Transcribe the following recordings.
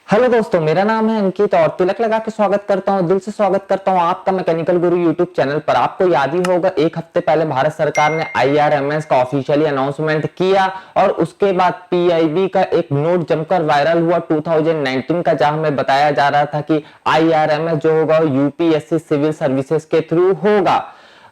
Hello दोस्तों, मेरा नाम है अंकित और तिलक लगा के स्वागत करता हूं, दिल से स्वागत करता हूं आपका मैकेनिकल गुरु यूट्यूब चैनल पर। आपको याद ही होगा, एक हफ्ते पहले भारत सरकार ने आईआरएमएस का ऑफिशियली अनाउंसमेंट किया और उसके बाद पीआईबी का एक नोट जमकर वायरल हुआ 2019 का, जहां में बताया जा रहा था कि आईआरएमएस जो होगा यूपीएससी सिविल सर्विसेज के थ्रू होगा।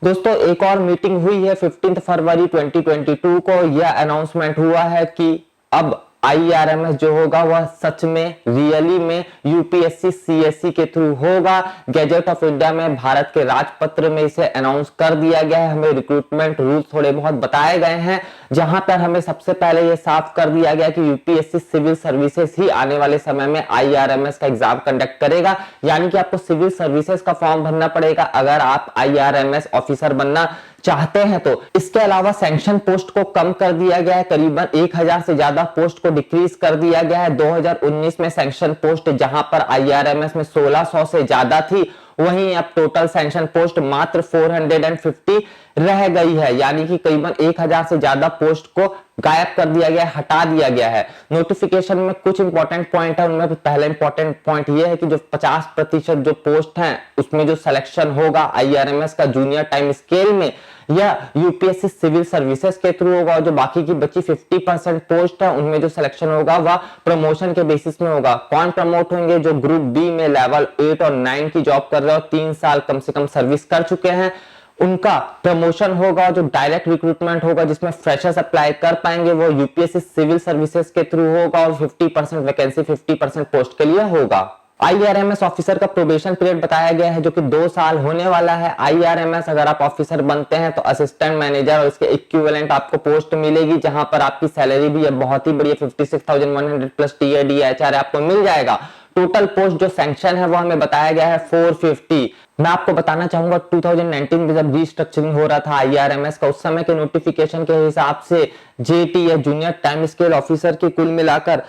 दोस्तों, एक और मीटिंग हुई है 15 फरवरी 2022 को। यह अनाउंसमेंट हुआ है कि अब आईआरएमएस जो होगा वह सच में रियली में यूपीएससी सीएससी के थ्रू होगा। गैजेट ऑफ इंडिया में भारत के राजपत्र में इसे अनाउंस कर दिया गया है। हमें रिक्रूटमेंट रूल्स थोड़े बहुत बताए गए हैं, जहां पर हमें सबसे पहले यह साफ कर दिया गया कि यूपीएससी सिविल सर्विसेज ही आने वाले समय में आईआरएमएस का एग्जाम कंडक्ट करेगा। यानी कि आपको सिविल सर्विसेज का फॉर्म भरना पड़ेगा अगर आप आईआरएमएस ऑफिसर बनना चाहते हैं तो। इसके अलावा सैंक्शन पोस्ट को कम कर दिया गया है, करीबन 1000 से ज्यादा पोस्ट को डिक्रीज कर दिया गया है। 2019 में सैंक्शन पोस्ट जहां पर आईआरएमएस में 1600 से ज्यादा थी, वहीं अब टोटल सैंक्शन पोस्ट मात्र 450 रह गई है। यानी कि करीबन 1000 से ज्यादा पोस्ट को गायब कर दिया गया है, हटा दिया गया है। नोटिफिकेशन में कुछ इंपॉर्टेंट पॉइंट है, उनमें पहला इंपॉर्टेंट पॉइंट यह है कि जो 50% जो पोस्ट हैं उसमें जो सिलेक्शन होगा आईआरएमएस का जूनियर टाइम स्केल में, या यूपीएससी सिविल सर्विसेज के थ्रू होगा। और जो बाकी की बची 50% पोस्ट है उनमें जो सिलेक्शन होगा वह प्रमोशन के बेसिस में होगा। कौन प्रमोट होंगे? जो ग्रुप बी में लेवल 8 और 9 की जॉब कर रहे हो, 3 साल कम से कम सर्विस कर चुके हैं, उनका प्रमोशन होगा। जो डायरेक्ट रिक्रूटमेंट होगा जिसमें फ्रेशर्स अप्लाई कर पाएंगे, वो यूपीएससी सिविल सर्विसेज के थ्रू होगा और 50% वैकेंसी 50% पोस्ट के लिए होगा। आईआरएमएस ऑफिसर का प्रोबेशन पीरियड बताया गया है जो कि 2 साल होने वाला है। आईआरएमएस अगर आप ऑफिसर बनते हैं तो असिस्टेंट मैनेजर और इसके इक्विवेलेंट आपको पोस्ट मिलेगी, जहां पर आपकी सैलरी भी है बहुत ही बढ़िया, 56,100 प्लस टीएडी एचआर आपको मिल जाएगा। टोटल पोस्ट जो सैंक्शन है वो हमें बताया गया है 450। मैं आपको बताना चाहूंगा 2019 में जब रीस्ट्रक्चरिंग हो रहा था आईआरएमएस का, उस समय के नोटिफिकेशन के हिसाब से जेटी या जूनियर टाइम स्केल ऑफिसर की कुल मिलाकर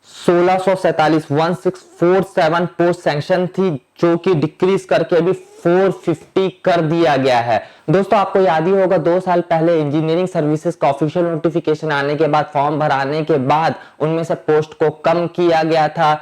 1647 पोस्ट सैंक्शन थी, जो कि डिक्रीज करके अभी 450 कर दिया गया है। दोस्तों, आपको याद ही होगा 2 साल पहले इंजीनियरिंग सर्विसेज का ऑफिशियल नोटिफिकेशन आने के बाद, फॉर्म भराने के बाद उनमें से पोस्ट को कम किया गया था।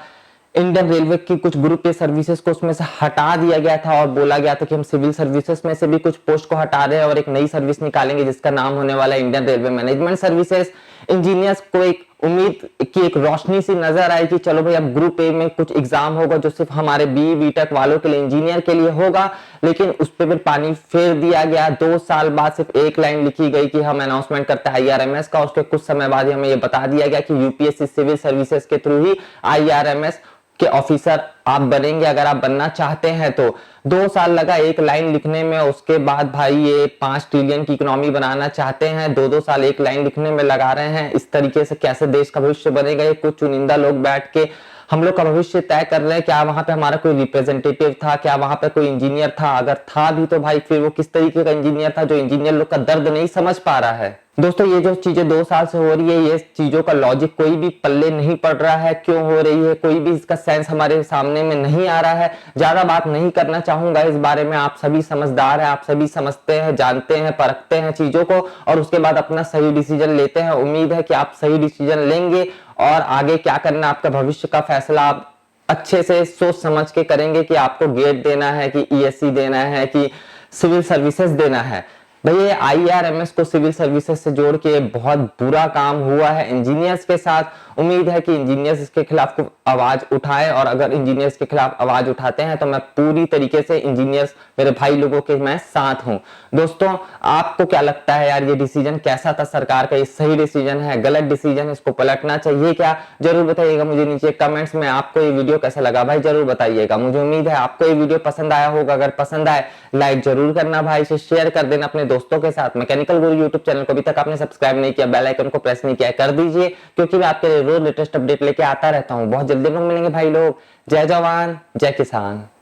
इंडियन रेलवे की कुछ ग्रुप ए सर्विसेज को उसमें से हटा दिया गया था और बोला गया था कि हम सिविल सर्विसेज में से भी कुछ पोस्ट को हटा रहे हैं और एक नई सर्विस निकालेंगे जिसका नाम होने वाला है Indian railway management services. Engineers को एक उम्मीद की एक रोशनी सी नजर आई कि चलो भाई, अब ग्रुप ए में कुछ एग्जाम होगा जो सिर्फ हमारे बीटेक वालों के लिए, इंजीनियर के लिए होगा, लेकिन उस पर फिर पानी फेर दिया गया। 2 साल बाद सिर्फ एक लाइन लिखी गई कि हम अनाउंसमेंट करते हैं आईआरएमएस का। उसके कुछ समय बाद हमें यह बता दिया गया कि यूपीएससी सिविल सर्विसेज के थ्रू ही आईआरएमएस के ऑफिसर आप बनेंगे अगर आप बनना चाहते हैं तो। 2 साल लगा एक लाइन लिखने में, उसके बाद भाई ये 5 ट्रिलियन की इकोनॉमी बनाना चाहते हैं, 2-2 साल एक लाइन लिखने में लगा रहे हैं। इस तरीके से कैसे देश का भविष्य बनेगा? ये कुछ चुनिंदा लोग बैठ के हम लोग का भविष्य तय कर रहे हैं। क्या वहां पे हमारा कोई रिप्रेजेंटेटिव था? क्या वहां पे कोई इंजीनियर था? अगर था भी तो भाई फिर वो किस तरीके का इंजीनियर था जो इंजीनियर लोग का दर्द नहीं समझ पा रहा है? दोस्तों, ये जो चीजें 2 साल से हो रही है, ये चीजों का लॉजिक कोई भी पल्ले नहीं पड़ रहा है। क्यों हो रही है कोई भी इसका सेंस हमारे सामने में नहीं आ रहा है। ज्यादा बात नहीं करना चाहूंगा इस बारे में, आप सभी समझदार हैं, आप सभी समझते हैं, जानते हैं, परखते हैं चीजों को और उसके बाद अपना सही डिसीजन लेते हैं। उम्मीद है कि आप सही डिसीजन लेंगे और आगे क्या करना, आपका भविष्य का फैसला आप अच्छे से सोच समझ के करेंगे कि आपको गेट देना है कि ईएससी देना है कि सिविल सर्विसेज देना है। भैया, आईआरएमएस को सिविल सर्विसेज से जोड़ के बहुत बुरा काम हुआ है इंजीनियर्स के साथ। उम्मीद है कि इंजीनियर्स इसके खिलाफ आवाज उठाएं और अगर इंजीनियर्स के खिलाफ आवाज उठाते हैं तो मैं पूरी तरीके से इंजीनियर्स मेरे भाई लोगों के मैं साथ हूं। दोस्तों, आपको क्या लगता है यार, ये डिसीजन कैसा था सरकार का? ये सही डिसीजन है, गलत डिसीजन है, इसको पलटना चाहिए क्या? जरूर बताइएगा मुझे नीचे कमेंट्स में। आपको ये वीडियो कैसा लगा भाई जरूर बताइएगा। मुझे उम्मीद है आपको ये वीडियो पसंद आया होगा। अगर पसंद आए लाइक जरूर करना भाई, से शेयर कर देना अपने दोस्तों के साथ। मैकेनिकल गुरु यूट्यूब चैनल को अभी तक आपने सब्सक्राइब नहीं किया, बेल आइकन को प्रेस नहीं किया, कर दीजिए, क्योंकि मैं आपके लिए रोज लेटेस्ट अपडेट लेके आता रहता हूं। बहुत जल्दी लोग मिलेंगे भाई लोग। जय जवान जय किसान।